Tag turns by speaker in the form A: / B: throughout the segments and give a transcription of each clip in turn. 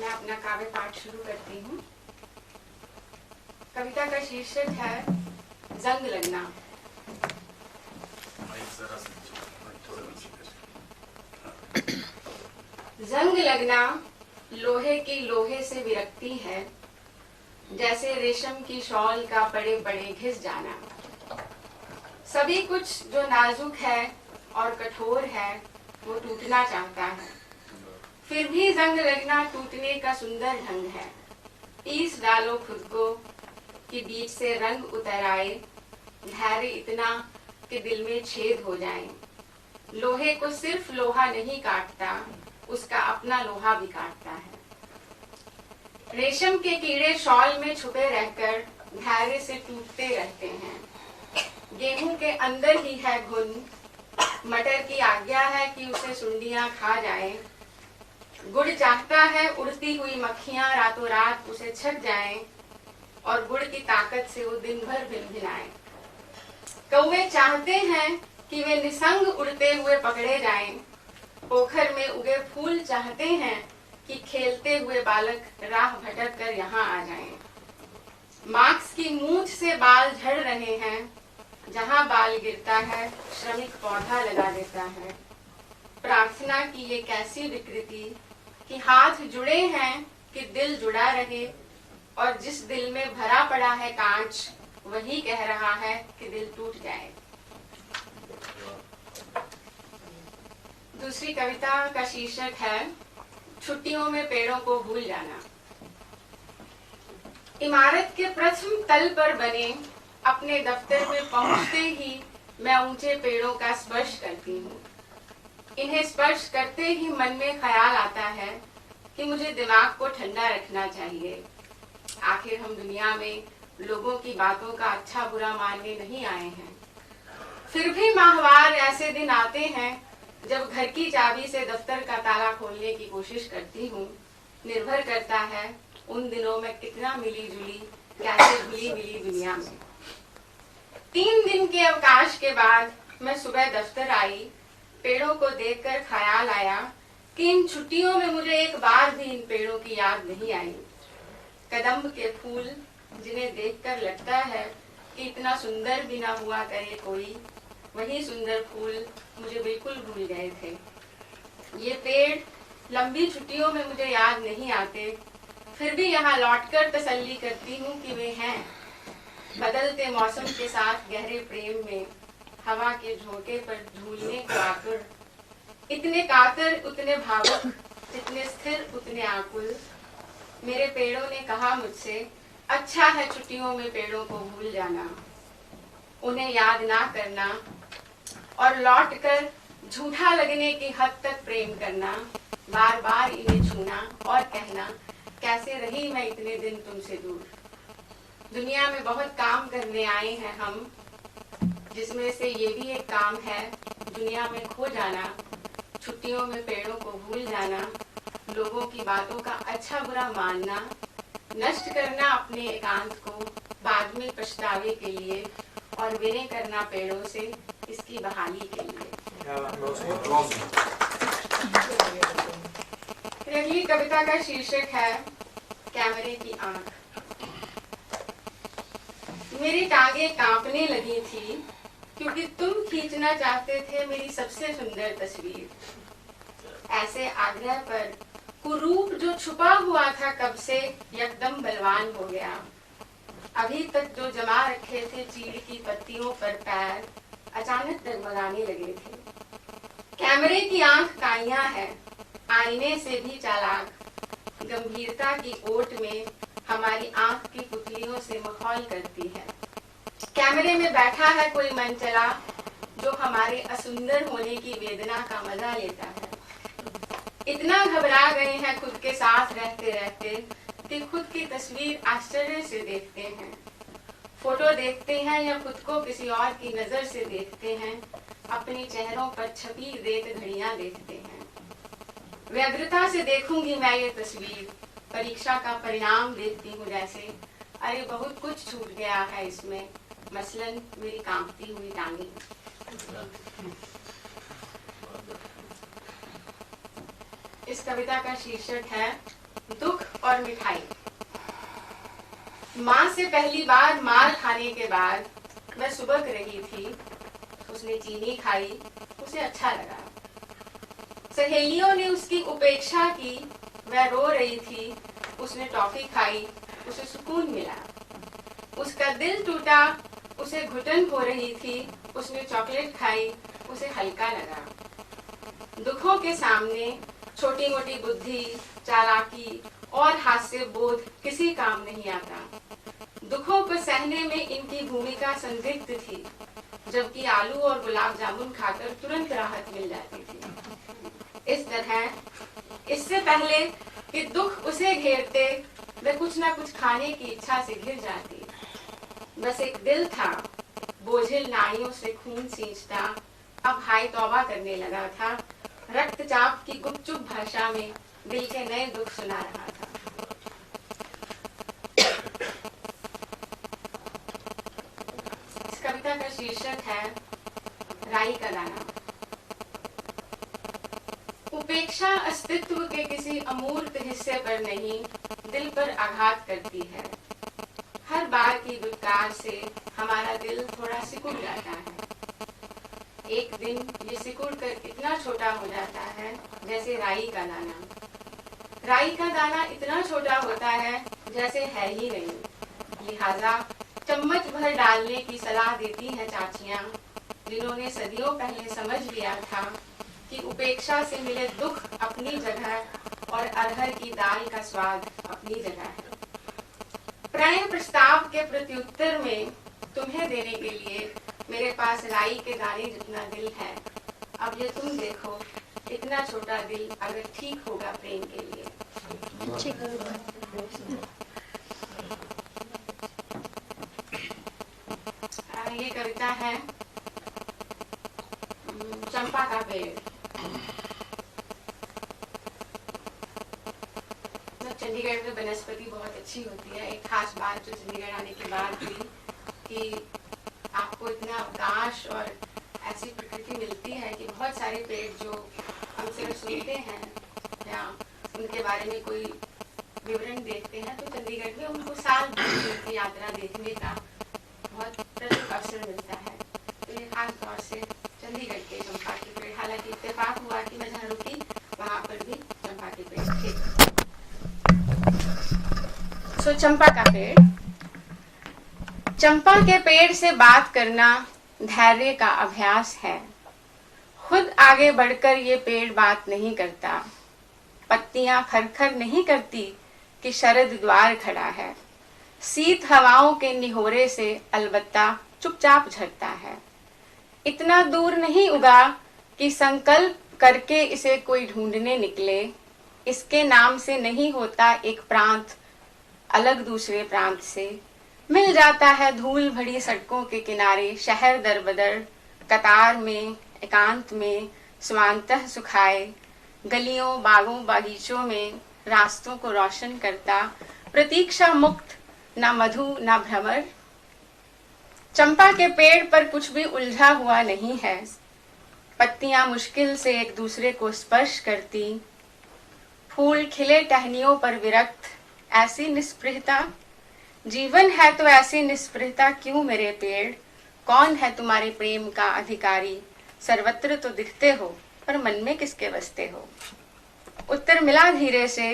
A: मैं अपना काव्य पाठ शुरू करती हूँ। कविता का शीर्षक है जंग लगना। जंग लगना लोहे की लोहे से विरक्ति है, जैसे रेशम की शॉल का पड़े पड़े घिस जाना। सभी कुछ जो नाजुक है और कठोर है वो टूटना चाहता है, फिर भी जंग लगना टूटने का सुंदर ढंग है। पीस डालो खुद को कि बीच से रंग उतर आए, धैर्य इतना कि दिल में छेद हो जाए। लोहे को सिर्फ लोहा नहीं काटता, उसका अपना लोहा भी काटता है। रेशम के कीड़े शॉल में छुपे रहकर धैर्य से टूटते रहते हैं। गेहूं के अंदर ही है घुन, मटर की आज्ञा है कि उसे सुंडियां खा जाए। गुड़ चाहता है उड़ती हुई मक्खियां रातों रात उसे छक जाएं और गुड़ की ताकत से वो दिन भर भिनभिनाए। कौवे चाहते हैं कि वे निसंग उड़ते हुए पकड़े जाएं। पोखर में उगे फूल चाहते हैं कि खेलते हुए बालक राह भटक कर यहाँ आ जाएं। मार्क्स की मूंछ से बाल झड़ रहे हैं, जहाँ बाल गिरता है श्रमिक पौधा लगा देता है। प्रार्थना की ये कैसी विकृति कि हाथ जुड़े हैं कि दिल जुड़ा रहे, और जिस दिल में भरा पड़ा है कांच वही कह रहा है कि दिल टूट जाए। दूसरी कविता का शीर्षक है छुट्टियों में पेड़ों को भूल जाना। इमारत के प्रथम तल पर बने अपने दफ्तर में पहुंचते ही मैं ऊंचे पेड़ों का स्पर्श करती हूँ। इन्हें स्पर्श करते ही मन में ख्याल आता है कि मुझे दिमाग को ठंडा रखना चाहिए। आखिर हम दुनिया में लोगों की बातों का अच्छा बुरा मानने नहीं आए हैं। फिर भी माहवार ऐसे दिन आते हैं जब घर की चाबी से दफ्तर का ताला खोलने की कोशिश करती हूँ। निर्भर करता है उन दिनों में कितना मिली जुली, कैसे भूली मिली दुनिया में। 3 दिन के अवकाश के बाद मैं सुबह दफ्तर आई। पेड़ों को देखकर ख्याल आया कि इन छुट्टियों में मुझे एक बार भी इन पेड़ों की याद नहीं आई। कदम्ब के फूल जिन्हें देखकर लगता है कि इतना सुंदर भी ना हुआ करे कोई, वही सुंदर फूल मुझे बिल्कुल भूल गए थे। ये पेड़ लंबी छुट्टियों में मुझे याद नहीं आते, फिर भी यहाँ लौटकर तसल्ली करती हूँ कि वे हैं। बदलते मौसम के साथ गहरे प्रेम में हवा के झोंके पर झूलने को आतुर, इतने कातर उतने भावुक, जितने स्थिर उतने आकुल। मेरे पेड़ों ने कहा मुझसे, अच्छा है छुट्टियों में पेड़ों को भूल जाना, उन्हें याद ना करना और लौटकर झूठा लगने की हद तक प्रेम करना, बार बार इन्हें छूना और कहना, कैसे रही मैं इतने दिन तुमसे दूर। दुनिया में बहुत काम करने आए हैं हम, जिसमें से ये भी एक काम है दुनिया में खो जाना, छुट्टियों में पेड़ों को भूल जाना, लोगों की बातों का अच्छा बुरा मानना, नष्ट करना अपने एकांत को बाद में पछतावे के लिए, और विनय करना पेड़ों से इसकी बहाली के लिए। अगली कविता का शीर्षक है कैमरे की आंख। मेरी टांगे कांपने लगी थी क्योंकि तुम खींचना चाहते थे मेरी सबसे सुंदर तस्वीर। ऐसे आग्रह पर कुरूप जो छुपा हुआ था कब से यकदम बलवान हो गया। अभी तक जो जमा रखे थे चीड़ की पत्तियों पर पैर अचानक डगमगाने लगे थे। कैमरे की आंख काइयां है, आईने से भी चालाक, गंभीरता की ओट में हमारी आंख की पुतलियों से मखौल करती है। कैमरे में बैठा है कोई मनचला जो हमारे असुंदर होने की वेदना का मजा लेता है। इतना घबरा गए हैं खुद के साथ रहते रहते कि खुद की तस्वीर आश्चर्य से देखते हैं। फोटो देखते हैं या खुद को किसी और की नजर से देखते हैं, अपने चेहरों पर छपी रेत घड़ियां देखते हैं। व्यग्रता से देखूंगी मैं ये तस्वीर, परीक्षा का परिणाम देखती हूँ जैसे, अरे बहुत कुछ छूट गया है इसमें, मसलन मेरी कांपती हुई टांगे। इस कविता का शीर्षक है दुख और मिठाई। माँ से पहली बार मार खाने के बाद मैं सुबक रही थी। उसने चीनी खाई, उसे अच्छा लगा। सहेलियों ने उसकी उपेक्षा की, वह रो रही थी। उसने टॉफी खाई, उसे सुकून मिला। उसका दिल टूटा, उसे घुटन हो रही थी। उसने चॉकलेट खाई, उसे हल्का लगा। दुखों के सामने छोटी मोटी बुद्धि, चालाकी और हास्य बोध किसी काम नहीं आता। दुखों को सहने में इनकी भूमिका संदिग्ध थी, जबकि आलू और गुलाब जामुन खाकर तुरंत राहत मिल जाती थी। इस तरह इससे पहले कि दुख उसे घेरते, वह कुछ ना कुछ खाने की इच्छा से घिर जाती। बस एक दिल था, बोझिल नाड़ियों से खून सींचता, अब हाय तौबा करने लगा था। रक्तचाप की गुपचुप भाषा में दिल के नए दुख सुना रहा था। इस कविता का शीर्षक है राई का दाना। उपेक्षा अस्तित्व के किसी अमूर्त हिस्से पर नहीं, दिल पर आघात करती है। हर बार की दुत्कार से हमारा दिल थोड़ा सिकुड़ जाता है। एक दिन ये सिकुड़ कर इतना छोटा हो जाता है जैसे राई का दाना। राई का दाना इतना छोटा होता है जैसे है ही नहीं। लिहाजा चम्मच भर डालने की सलाह देती हैं चाचियां, जिन्होंने सदियों पहले समझ लिया था कि उपेक्षा से मिले दुख अपनी जगह और अरहर की दाल का स्वाद अपनी जगह है। प्रणय प्रस्ताव के प्रत्युत्तर में तुम्हें देने के लिए मेरे पास राई के दाने जितना दिल है। अब ये तुम देखो, इतना छोटा दिल अगर ठीक होगा प्रेम के लिए। ये कविता है चंपा का पेड़। चंडीगढ़ में वनस्पति बहुत अच्छी होती है। एक खास बात जो चंडीगढ़ आने के बाद हुई कि आपको इतना अवकाश और ऐसी प्रकृति मिलती है कि बहुत सारे पेड़ जो हम सिर्फ सुनते हैं या उनके बारे में कोई विवरण देखते हैं, तो चंडीगढ़ में उनको साल भर की यात्रा देखने का बहुत प्रमुख अवसर मिलता है। तो ये खास तौर से चंडीगढ़ के चंपा के पेड़, हालांकि इत्तेफाक हुआ कि मैं जहाँ रुकी वहाँ पर भी चंपा के पेड़ थे। सो चंपा का पेड़। चंपा के पेड़ से बात करना धैर्य का अभ्यास है। खुद आगे बढ़कर ये पेड़ बात नहीं करता। पत्तियां खरखर नहीं करती कि शरद द्वार खड़ा है। शीत हवाओं के निहोरे से अलबत्ता चुपचाप झरता है। इतना दूर नहीं उगा कि संकल्प करके इसे कोई ढूंढने निकले। इसके नाम से नहीं होता एक प्रांत अलग दूसरे प्रांत से। मिल जाता है धूल भरी सड़कों के किनारे, शहर दर बदर, कतार में, एकांत में, स्वांतः सुखाए, गलियों बागों बागीचों में रास्तों को रोशन करता, प्रतीक्षा मुक्त, ना मधु ना भ्रमर। चंपा के पेड़ पर कुछ भी उलझा हुआ नहीं है। पत्तियां मुश्किल से एक दूसरे को स्पर्श करती। फूल खिले टहनियों पर विरक्त, ऐसी निस्पृहता। जीवन है तो ऐसी निस्पृहता क्यों मेरे पेड़? कौन है तुम्हारे प्रेम का अधिकारी? सर्वत्र तो दिखते हो पर मन में किसके बसते हो? उत्तर मिला धीरे से,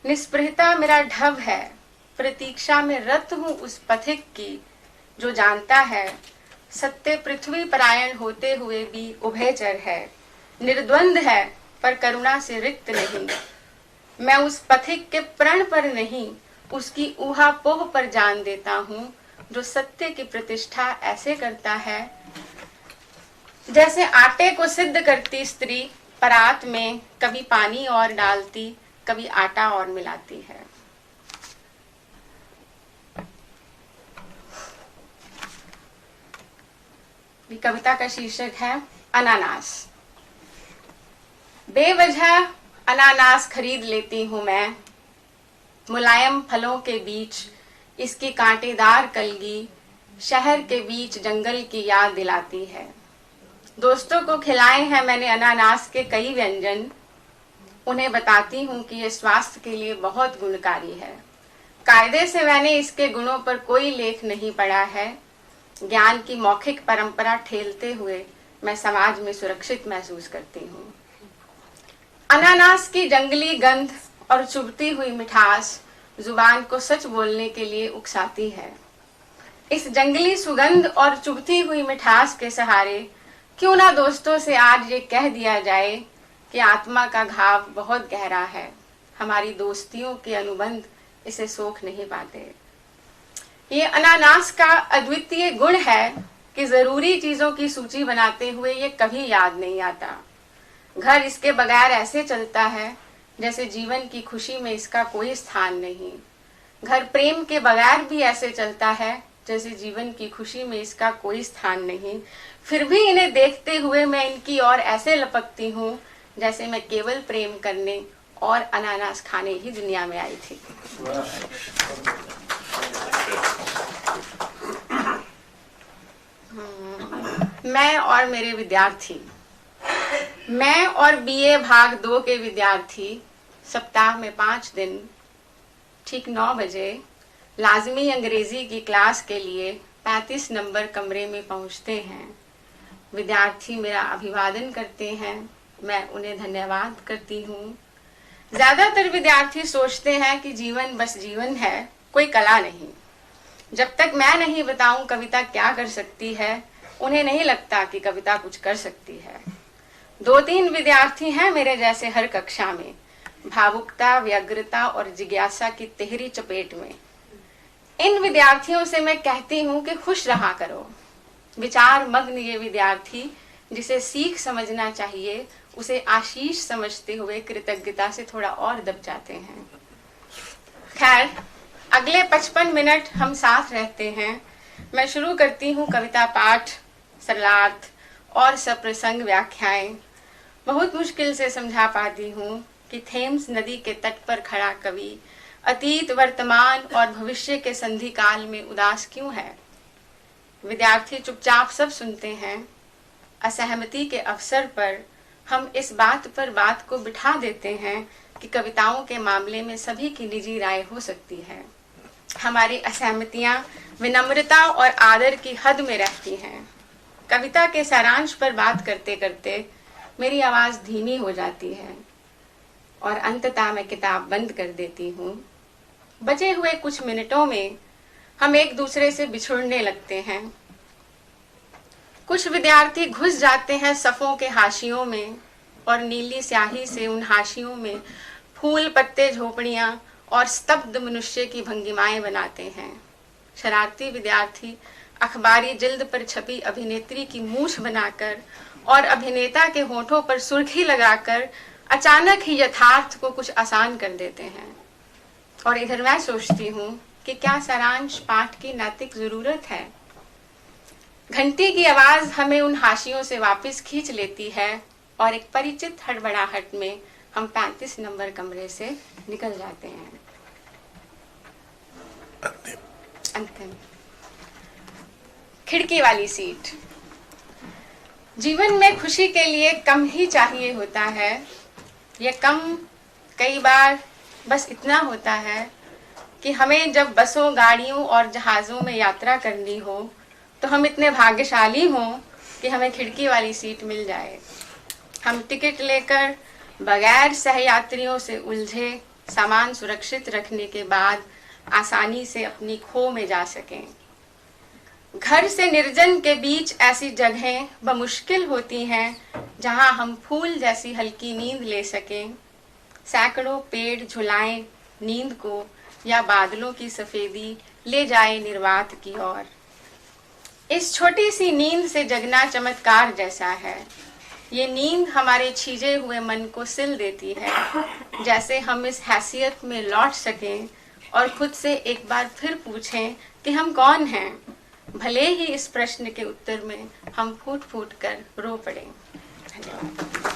A: निस्पृहता मेरा ढव है। प्रतीक्षा में रत हूँ उस पथिक की जो जानता है सत्य पृथ्वी परायण होते हुए भी उभयचर है। निर्द्वंद है पर करुणा से रिक्त नहीं। मैं उस पथिक के प्रण पर नहीं, उसकी ऊहापोह पर जान देता हूँ, जो सत्य की प्रतिष्ठा ऐसे करता है जैसे आटे को सिद्ध करती स्त्री परात में कभी पानी और डालती, कभी आटा और मिलाती है। कविता का शीर्षक है अनानास। बेवजह अनानास खरीद लेती हूँ मैं। मुलायम फलों के बीच इसकी कांटेदार कलगी शहर के बीच जंगल की याद दिलाती है। दोस्तों को खिलाए हैं मैंने अनानास के कई व्यंजन। उन्हें बताती हूँ कि ये स्वास्थ्य के लिए बहुत गुणकारी है। कायदे से मैंने इसके गुणों पर कोई लेख नहीं पढ़ा है। ज्ञान की मौखिक परंपरा ठेलते हुए मैं समाज में सुरक्षित महसूस करती हूँ। अनानास की जंगली गंध और चुभती हुई मिठास जुबान को सच बोलने के लिए उकसाती है। इस जंगली सुगंध और चुभती हुई मिठास के सहारे क्यों ना दोस्तों से आज ये कह दिया जाए कि आत्मा का घाव बहुत गहरा है। हमारी दोस्तियों के अनुबंध इसे सोख नहीं पाते। ये अनानास का अद्वितीय गुण है कि जरूरी चीजों की सूची बनाते हुए ये कभी याद नहीं आता। घर इसके बगैर ऐसे चलता है जैसे जीवन की खुशी में इसका कोई स्थान नहीं। घर प्रेम के बगैर भी ऐसे चलता है जैसे जीवन की खुशी में इसका कोई स्थान नहीं। फिर भी इन्हें देखते हुए मैं इनकी ओर ऐसे लपकती हूँ जैसे मैं केवल प्रेम करने और अनानास खाने ही दुनिया में आई थी। मैं और मेरे विद्यार्थी। मैं और बीए भाग 2 के विद्यार्थी सप्ताह में 5 दिन ठीक 9 बजे लाजमी अंग्रेजी की क्लास के लिए 35 नंबर कमरे में पहुंचते हैं। विद्यार्थी मेरा अभिवादन करते हैं, मैं उन्हें धन्यवाद करती हूँ। ज्यादातर विद्यार्थी सोचते हैं कि जीवन बस जीवन है, कोई कला नहीं। जब तक मैं नहीं बताऊं कविता क्या कर सकती है, उन्हें नहीं लगता कि कविता कुछ कर सकती है। 2-3 विद्यार्थी हैं मेरे जैसे हर कक्षा में, भावुकता, व्यग्रता और जिज्ञासा की तिहरी चपेट में। इन विद्यार्थियों से मैं कहती हूँ कि खुश रहा करो। विचार मग्न ये विद्यार्थी जिसे सीख समझना चाहिए उसे आशीष समझते हुए कृतज्ञता से थोड़ा और दब जाते हैं। खैर, अगले 55 मिनट हम साथ रहते हैं। मैं शुरू करती हूँ कविता पाठ, सरलार्थ और सप्रसंग व्याख्याएं। बहुत मुश्किल से समझा पाती हूँ कि थेम्स नदी के तट पर खड़ा कवि अतीत, वर्तमान और भविष्य के संधि काल में उदास क्यों है। विद्यार्थी चुपचाप सब सुनते हैं। असहमति के अवसर पर हम इस बात पर बात को बिठा देते हैं कि कविताओं के मामले में सभी की निजी राय हो सकती है। हमारी असहमतियां विनम्रता और आदर की हद में रहती हैं। कविता के सारांश पर बात करते करते मेरी आवाज धीमी हो जाती है और अंततः मैं किताब बंद कर देती हूँ। बचे हुए कुछ मिनटों में हम एक दूसरे से बिछुड़ने लगते हैं। कुछ विद्यार्थी घुस जाते हैं सफ़ों के हाशियों में और नीली स्याही से उन हाशियों में फूल, पत्ते, झोपड़ियां और स्तब्ध मनुष्य की भंगिमाएं बनाते हैं। शरारती विद्यार्थी अखबारी जिल्द पर छपी अभिनेत्री की मूछ बनाकर और अभिनेता के होठों पर सुर्खी लगाकर अचानक ही यथार्थ को कुछ आसान कर देते हैं। और इधर मैं सोचती हूँ कि क्या सारांश पाठ की नैतिक जरूरत है। घंटी की आवाज हमें उन हाशियों से वापस खींच लेती है और एक परिचित हड़बड़ाहट में हम 35 नंबर कमरे से निकल जाते हैं। अंतिम खिड़की वाली सीट। जीवन में खुशी के लिए कम ही चाहिए होता है। यह कम कई बार बस इतना होता है कि हमें जब बसों, गाड़ियों और जहाज़ों में यात्रा करनी हो तो हम इतने भाग्यशाली हों कि हमें खिड़की वाली सीट मिल जाए। हम टिकट लेकर बगैर सहयात्रियों से उलझे सामान सुरक्षित रखने के बाद आसानी से अपनी खो में जा सकें। घर से निर्जन के बीच ऐसी जगहें बमुश्किल होती हैं जहां हम फूल जैसी हल्की नींद ले सकें। सैकड़ों पेड़ झुलाएं नींद को या बादलों की सफेदी ले जाए निर्वात की ओर। इस छोटी सी नींद से जगना चमत्कार जैसा है। ये नींद हमारे छीजे हुए मन को सिल देती है, जैसे हम इस हैसियत में लौट सकें और खुद से एक बार फिर पूछें कि हम कौन हैं, भले ही इस प्रश्न के उत्तर में हम फूट फूट कर रो पड़ें। धन्यवाद।